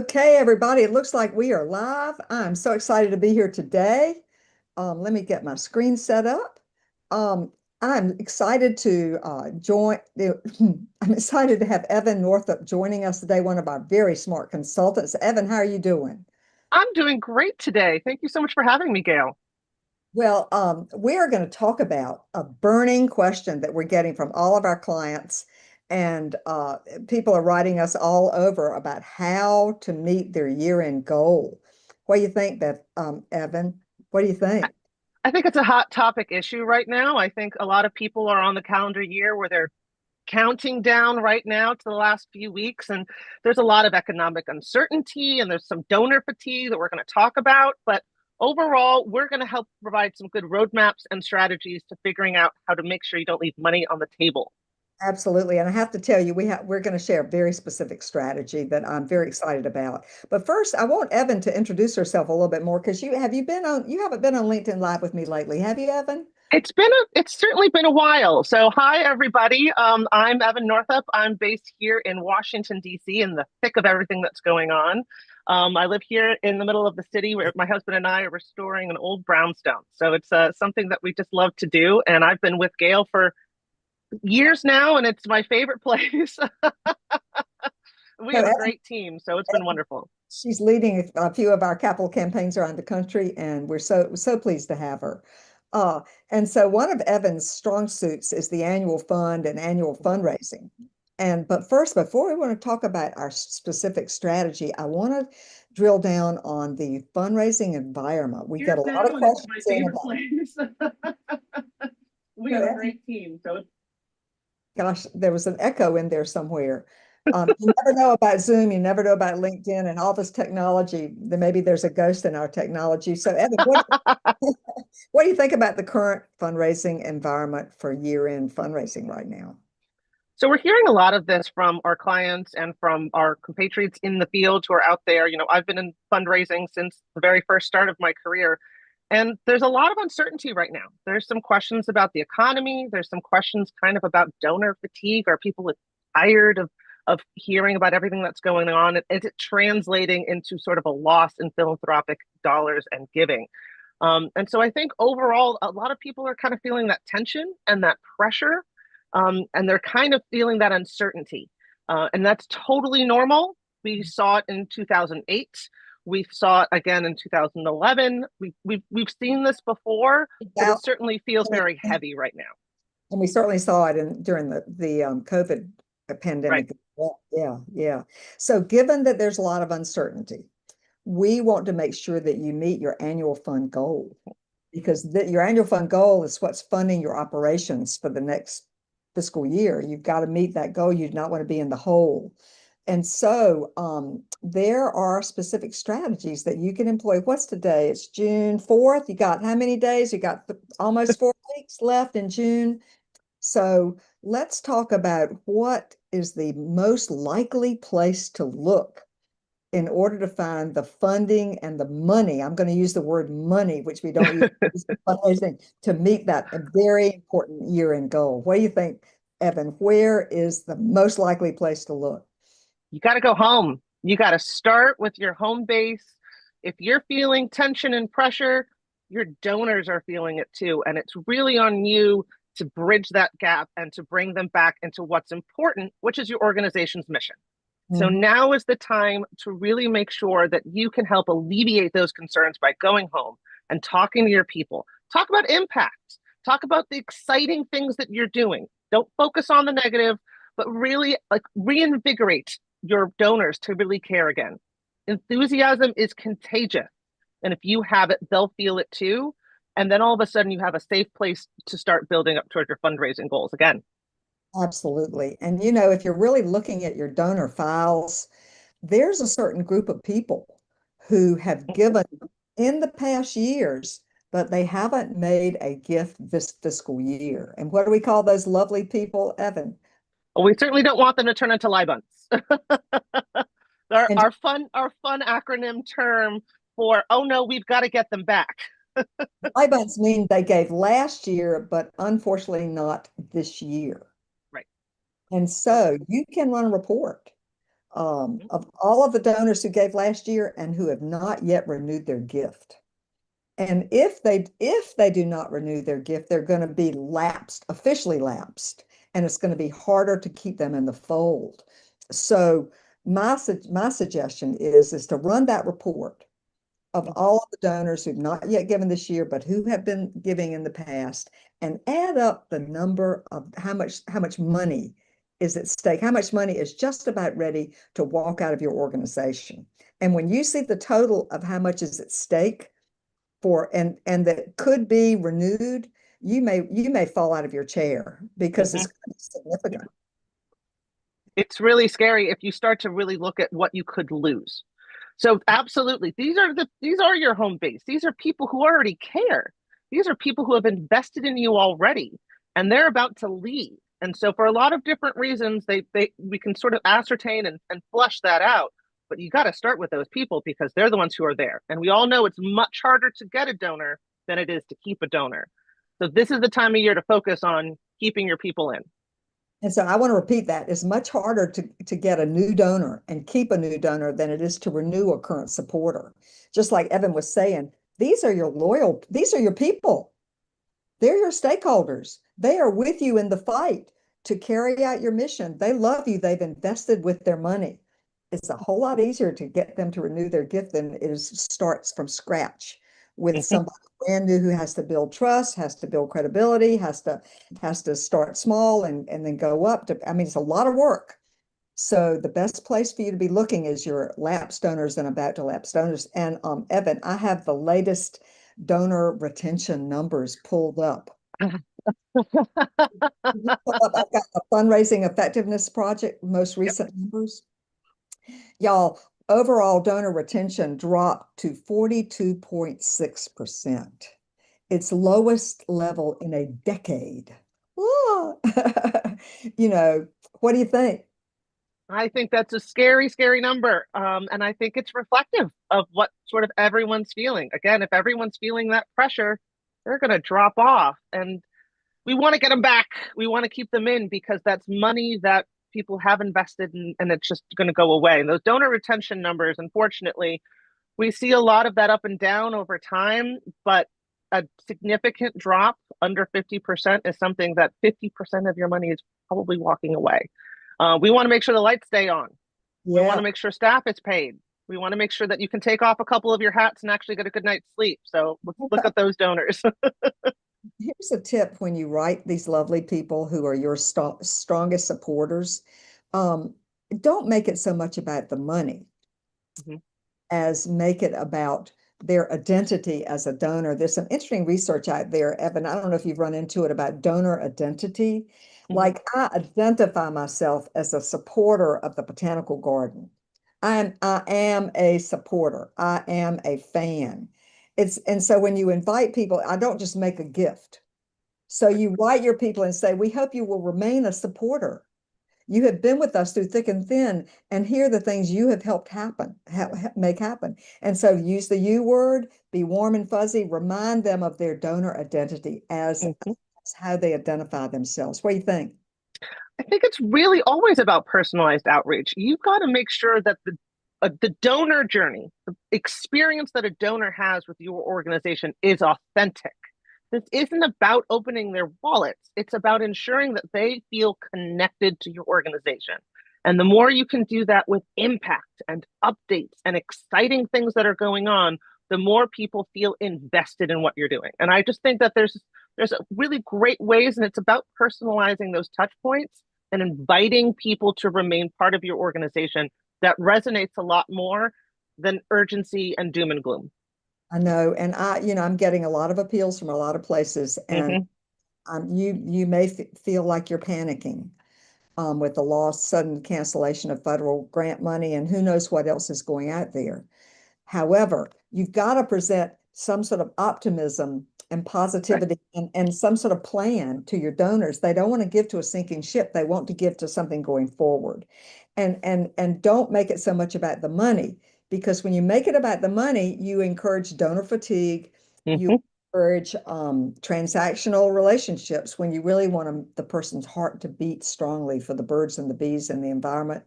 Okay, everybody, it looks like we are live. I'm so excited to be here today. Let me get my screen set up. Um, I'm excited to I'm excited to have Evan Northup joining us today, one of our very smart consultants. Evan, how are you doing? I'm doing great today. Thank you so much for having me, Gail. Well, we are going to talk about a burning question that we're getting from all of our clients, and people are writing us all over about how to meet their year-end goal. What do you think, Evan? What do you think? I think it's a hot topic issue right now. I think a lot of people are on the calendar year where they're counting down right now to the last few weeks. And there's a lot of economic uncertainty and there's some donor fatigue that we're going to talk about. But overall, we're going to help provide some good roadmaps and strategies to figuring out how to make sure you don't leave money on the table. Absolutely. And I have to tell you, we're going to share a very specific strategy that I'm very excited about. But first, I want Evan to introduce herself a little bit more because you haven't been on LinkedIn Live with me lately, have you, Evan? It's certainly been a while. So hi everybody. I'm Evan Northup. I'm based here in Washington, D.C. in the thick of everything that's going on. I live here in the middle of the city where my husband and I are restoring an old brownstone. So it's something that we just love to do. And I've been with Gail for years now, and it's my favorite place. We So have a Evan, great team, so it's been wonderful. she's leading a few of our capital campaigns around the country, and we're so pleased to have her. Uh, and so one of Evan's strong suits is the annual fund and annual fundraising. But first, before we want to talk about our specific strategy, I want to drill down on the fundraising environment. We get a Years lot of now, and it's my questions in favorite about, place. We so have a Evan, great team, so it's gosh, there was an echo in there somewhere. You never know about Zoom, you never know about LinkedIn and all this technology. Then maybe there's a ghost in our technology. So, Evan, what do you think about the current fundraising environment for year-end fundraising right now? So we're hearing a lot of this from our clients and from our compatriots in the field who are out there. I've been in fundraising since the very first start of my career, and there's a lot of uncertainty right now. There's some questions about the economy. There's some questions kind of about donor fatigue. Are people tired of hearing about everything that's going on? Is it translating into sort of a loss in philanthropic dollars and giving? And so I think overall, a lot of people are kind of feeling that tension and that pressure, and they're kind of feeling that uncertainty. And that's totally normal. We saw it in 2008. We saw it again in 2011. We've seen this before, but it About, certainly feels very heavy right now. and we certainly saw it during the COVID Right. pandemic. Yeah, yeah, yeah. So, given that there's a lot of uncertainty, we want to make sure that you meet your annual fund goal because your annual fund goal is what's funding your operations for the next fiscal year. You've got to meet that goal. You do not want to be in the hole. And so there are specific strategies that you can employ. What's today? It's June 4th. You got how many days? You got almost 4 weeks left in June. So let's talk about what is the most likely place to look in order to find the funding and the money. I'm going to use the word money, which we don't use in fundraising, to meet that a very important year-end goal. What do you think, Evan? Where is the most likely place to look? You got to go home. You got to start with your home base. If you're feeling tension and pressure, your donors are feeling it too. And it's really on you to bridge that gap and to bring them back into what's important, which is your organization's mission. So Mhm. now is the time to really make sure that you can help alleviate those concerns by going home and talking to your people. Talk about impact. Talk about the exciting things that you're doing. Don't focus on the negative, but really like reinvigorate your donors to really care again. Enthusiasm is contagious. And if you have it, they'll feel it too. And then all of a sudden you have a safe place to start building up towards your fundraising goals again. Absolutely. And if you're really looking at your donor files, there's a certain group of people who have given in the past years, but they haven't made a gift this fiscal year. And what do we call those lovely people, Evan? Well, we certainly don't want them to turn into lie buns. our, And our fun acronym term for oh no, we've got to get them back. IBANs mean they gave last year, but unfortunately not this year. Right. And so you can run a report of all of the donors who gave last year and who have not yet renewed their gift. And if they do not renew their gift, they're going to be lapsed, officially lapsed, and it's going to be harder to keep them in the fold. So my suggestion is to run that report of all of the donors who've not yet given this year, but who have been giving in the past, and add up the number of how much money is at stake, how much money is just about ready to walk out of your organization. And when you see the total of how much is at stake for and that could be renewed, you may fall out of your chair because Hmm. it's significant. It's really scary if you start to really look at what you could lose. So absolutely, these are your home base. These are people who already care. These are people who have invested in you already, and they're about to leave. And so for a lot of different reasons, they we can sort of ascertain and flush that out. But you got to start with those people because they're the ones who are there. And we all know it's much harder to get a donor than it is to keep a donor. So this is the time of year to focus on keeping your people in. And so I want to repeat that. It's much harder to get a new donor and keep a new donor than it is to renew a current supporter. Just like Evan was saying, these are your people. They're your stakeholders. They are with you in the fight to carry out your mission. They love you. They've invested with their money. It's a whole lot easier to get them to renew their gift than it is starts from scratch with Mhm. somebody brand new who has to build trust, has to build credibility, has to start small and then go up to, I mean, it's a lot of work. So the best place for you to be looking is your lapsed donors and about to lapse donors. And Evan, I have the latest donor retention numbers pulled up. I've got the fundraising effectiveness project, most Yep. recent numbers. Y'all, overall donor retention dropped to 42.6%. Its lowest level in a decade. Ah. What do you think? I think that's a scary, scary number. And I think it's reflective of what sort of everyone's feeling. Again, if everyone's feeling that pressure, they're going to drop off. And we want to get them back. We want to keep them in because that's money that people have invested in and it's just going to go away. And those donor retention numbers, unfortunately, we see a lot of that up and down over time, but a significant drop under 50% is something that 50% of your money is probably walking away. We want to make sure the lights stay on. We want Yeah. to make sure staff is paid. We want to make sure that you can take off a couple of your hats and actually get a good night's sleep. So let's look at those donors. Here's a tip when you write these lovely people who are your strongest supporters. Um, don't make it so much about the money Mhm. as make it about their identity as a donor. There's some interesting research out there, Evan. I don't know if you've run into it about donor identity. Mhm. Like I identify myself as a supporter of the botanical garden. I am a supporter. I am a fan. And so when you invite people, I don't just make a gift. So you write your people and say, we hope you will remain a supporter. You have been with us through thick and thin, and here are the things you have helped make happen. And so use the you word, be warm and fuzzy, remind them of their donor identity Mhm. as how they identify themselves. What do you think? I think it's really always about personalized outreach. You've got to make sure that the donor journey, the experience that a donor has with your organization is authentic. This isn't about opening their wallets. It's about ensuring that they feel connected to your organization. And the more you can do that with impact and updates and exciting things that are going on, the more people feel invested in what you're doing. And I just think that there's really great ways, and it's about personalizing those touch points and inviting people to remain part of your organization that resonates a lot more than urgency and doom and gloom. I know, and I'm getting a lot of appeals from a lot of places, and Mm-hmm. you may feel like you're panicking with the lost sudden cancellation of federal grant money, and who knows what else is going out there. However, you've got to present some sort of optimism and Right. positivity and some sort of plan to your donors. They don't want to give to a sinking ship. They want to give to something going forward. And don't make it so much about the money, because when you make it about the money, you encourage donor fatigue, you Mm-hmm. encourage transactional relationships when you really want the person's heart to beat strongly for the birds and the bees and the environment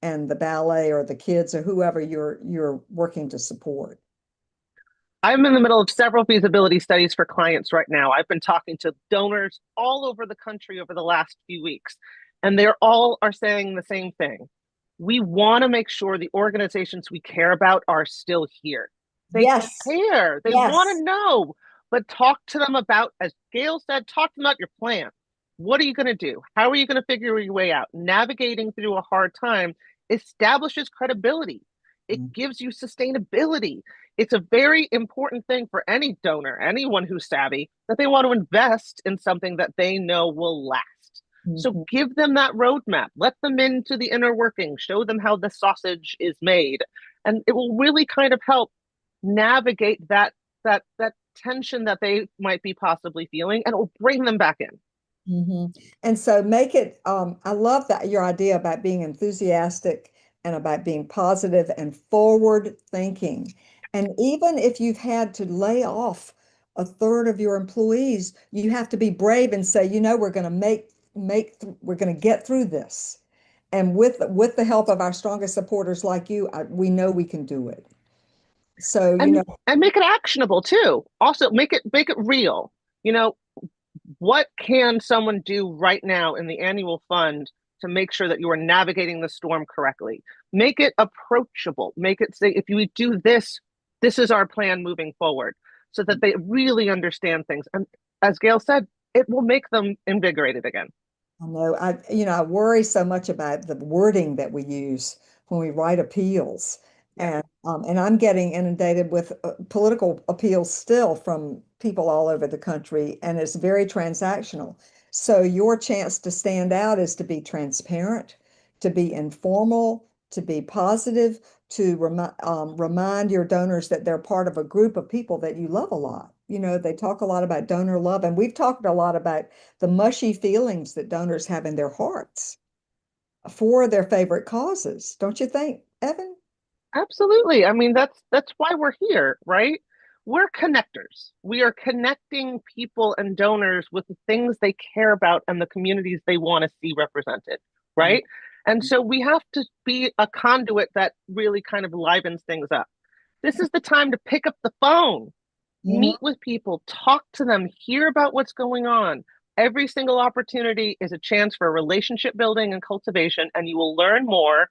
and the ballet or the kids or whoever you're working to support? I'm in the middle of several feasibility studies for clients right now. I've been talking to donors all over the country over the last few weeks, and they're all are saying the same thing. We want to make sure the organizations we care about are still here. They Yes, care. They want yes. to know, but talk to them about, as Gail said, talk to them about your plan. What are you going to do? How are you going to figure your way out? Navigating through a hard time establishes credibility. It gives you sustainability. It's a very important thing for any donor, anyone who's savvy, that they want to invest in something that they know will last. So Mhm, give them that roadmap, let them into the inner working, show them how the sausage is made, and it will really kind of help navigate that tension that they might be possibly feeling, and it will bring them back in. mhm. And so make it, I love that your idea about being enthusiastic and about being positive and forward thinking. And even if you've had to lay off a third of your employees, you have to be brave and say, we're going to we're going to get through this. And with the help of our strongest supporters like you, we know we can do it. So, And make it actionable too. Also make it real. You know, what can someone do right now in the annual fund to make sure that you are navigating the storm correctly? Make it approachable. Make it say, if you do this, this is our plan moving forward, so that they really understand things. And as Gail said, it will make them invigorated again. I know I worry so much about the wording that we use when we write appeals. Yeah. And I'm getting inundated with political appeals still from people all over the country, and it's very transactional. So your chance to stand out is to be transparent, to be informal, to be positive, to remind your donors that they're part of a group of people that you love a lot. They talk a lot about donor love, and we've talked a lot about the mushy feelings that donors have in their hearts for their favorite causes. Don't you think, Evan? Absolutely. I mean, that's why we're here, right? We're connectors. We are connecting people and donors with the things they care about and the communities they want to see represented, right? And so we have to be a conduit that really kind of livens things up. This is the time to pick up the phone, Mhm. meet with people, talk to them, hear about what's going on. Every single opportunity is a chance for relationship building and cultivation, and you will learn more,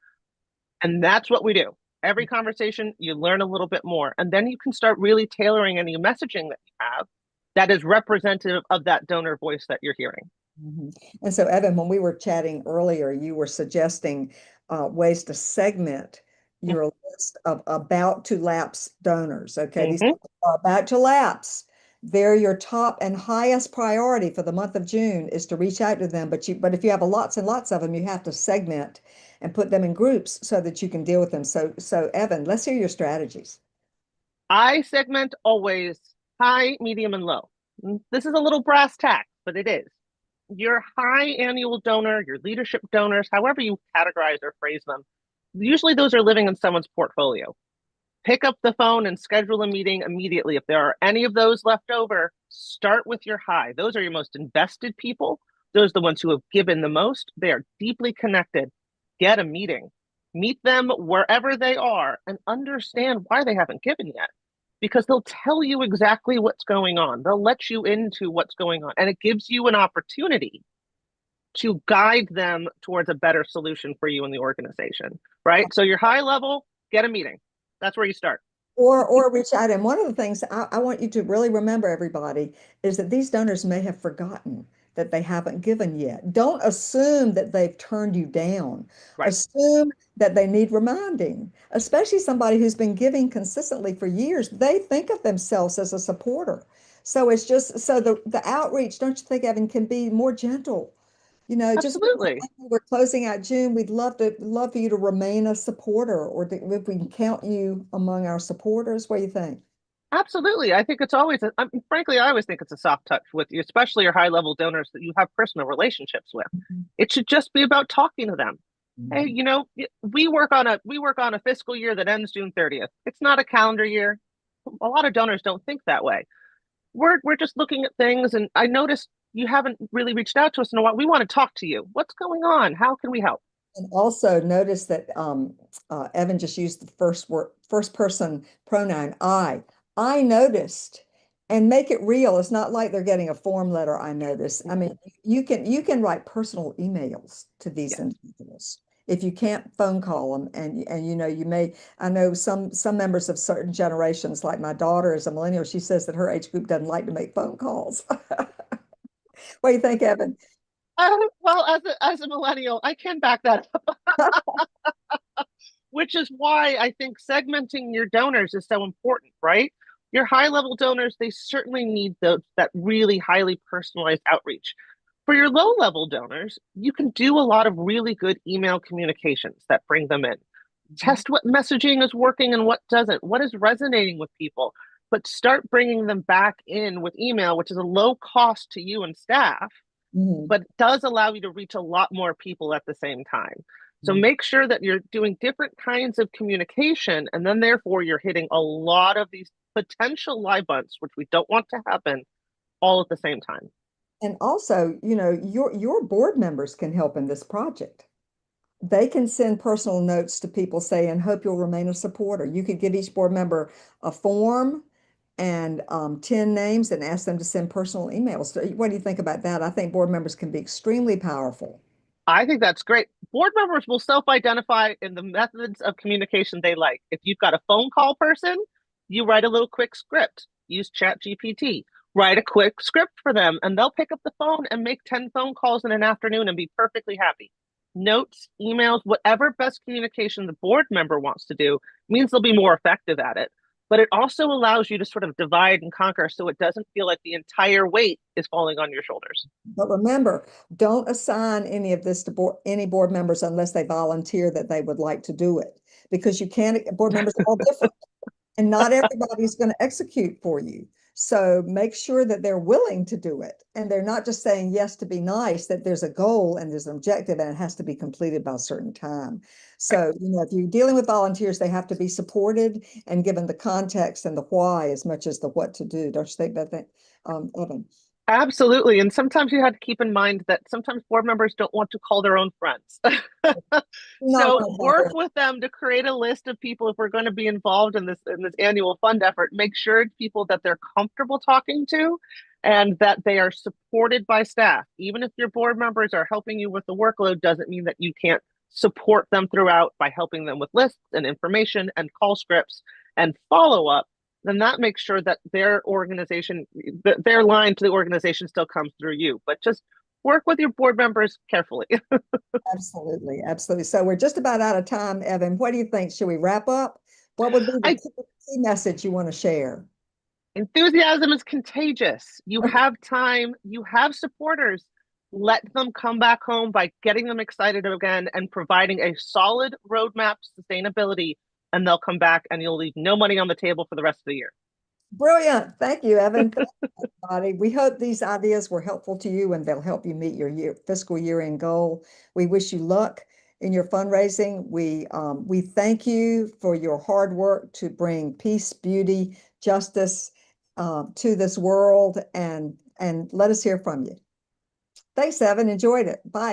and that's what we do. Every conversation, you learn a little bit more. And then you can start really tailoring any messaging that you have that is representative of that donor voice that you're hearing. Mhm. And so, Evan, when we were chatting earlier, you were suggesting ways to segment your list of about to lapse donors. Okay, these Mm-hmm. people are about to lapse. They're your top and highest priority for the month of June is to reach out to them. But if you have lots and lots of them, you have to segment and put them in groups so that you can deal with them. So Evan, let's hear your strategies. I segment always high, medium, and low. This is a little brass tack, but it is. Your high annual donor, your leadership donors, however you categorize or phrase them, usually those are living in someone's portfolio. Pick up the phone and schedule a meeting immediately. If there are any of those left over, start with your high. Those are your most invested people. Those are the ones who have given the most. They are deeply connected. Get a meeting. Meet them wherever they are and understand why they haven't given yet. Because they'll tell you exactly what's going on. They'll let you into what's going on. And it gives you an opportunity to guide them towards a better solution for you in the organization, right? So your high level, get a meeting. That's where you start. Or reach out. And one of the things I want you to really remember, everybody, is that these donors may have forgotten that they haven't given yet. Don't assume that they've turned you down. Right. Assume that they need reminding, especially somebody who's been giving consistently for years. They think of themselves as a supporter. So it's just so the outreach, don't you think, Evan, can be more gentle? Just Absolutely. we're closing out June. We'd love for you to remain a supporter, or if we can count you among our supporters. What do you think? Absolutely. I think it's always, frankly, I always think it's a soft touch with you, especially your high level donors that you have personal relationships with. Mhm. It should just be about talking to them. Hey, Mhm. we work on a fiscal year that ends June 30th. It's not a calendar year. A lot of donors don't think that way. We're just looking at things, and I noticed you haven't really reached out to us in a while. We want to talk to you. What's going on? How can we help? And also notice that Evan just used the first person pronoun I. I noticed, and make it real. It's not like they're getting a form letter. I noticed. I mean, you can write personal emails to these Yes. individuals if you can't phone call them. And you may. I know some members of certain generations, like my daughter is a millennial. She says that her age group doesn't like to make phone calls. What do you think, Evan? Well, as a millennial, I can back that up, which is why I think segmenting your donors is so important, right? Your high level donors, they certainly need that really highly personalized outreach. For your low level donors, you can do a lot of really good email communications that bring them in. Test what messaging is working and what doesn't, what is resonating with people, but start bringing them back in with email, which is a low cost to you and staff, Mhm. but it does allow you to reach a lot more people at the same time. So Mhm. make sure that you're doing different kinds of communication, and then therefore you're hitting a lot of these potential live bunts, which we don't want to happen all at the same time. And also, your board members can help in this project. They can send personal notes to people saying, hope you'll remain a supporter. You could give each board member a form and 10 names and ask them to send personal emails. So what do you think about that? I think board members can be extremely powerful. I think that's great. Board members will self identify in the methods of communication they like. If you've got a phone call person, you write a little quick script, use Chat GPT, write a quick script for them, and they'll pick up the phone and make 10 phone calls in an afternoon and be perfectly happy. Notes, emails, whatever best communication the board member wants to do means they'll be more effective at it. But it also allows you to sort of divide and conquer so it doesn't feel like the entire weight is falling on your shoulders. But remember, don't assign any of this to any board members unless they volunteer that they would like to do it. Because you can't, board members are all different. And not everybody's going to execute for you. So make sure that they're willing to do it. And they're not just saying yes to be nice, that there's a goal and there's an objective and it has to be completed by a certain time. So, if you're dealing with volunteers, they have to be supported and given the context and the why as much as the what to do. Don't you think that, Evan? Absolutely. And sometimes you have to keep in mind that sometimes board members don't want to call their own friends. Not So going to work bother. with them to create a list of people if we're going to be involved in this annual fund effort. Make sure it's people that they're comfortable talking to and that they are supported by staff. Even if your board members are helping you with the workload, doesn't mean that you can't support them throughout by helping them with lists and information and call scripts and follow up. Then that makes sure that their organization, their line to the organization still comes through you. But just work with your board members carefully. Absolutely. Absolutely. So we're just about out of time, Evan. What do you think? Should we wrap up? What would be the I key message you want to share? Enthusiasm is contagious. You have time, you have supporters. Let them come back home by getting them excited again and providing a solid roadmap to sustainability. And they'll come back and you'll leave no money on the table for the rest of the year. Brilliant. Thank you, Evan. Thank you, everybody. We hope these ideas were helpful to you and they'll help you meet your fiscal year end goal. We wish you luck in your fundraising. We thank you for your hard work to bring peace, beauty, justice to this world and let us hear from you. Thanks, Evan. Enjoyed it. Bye.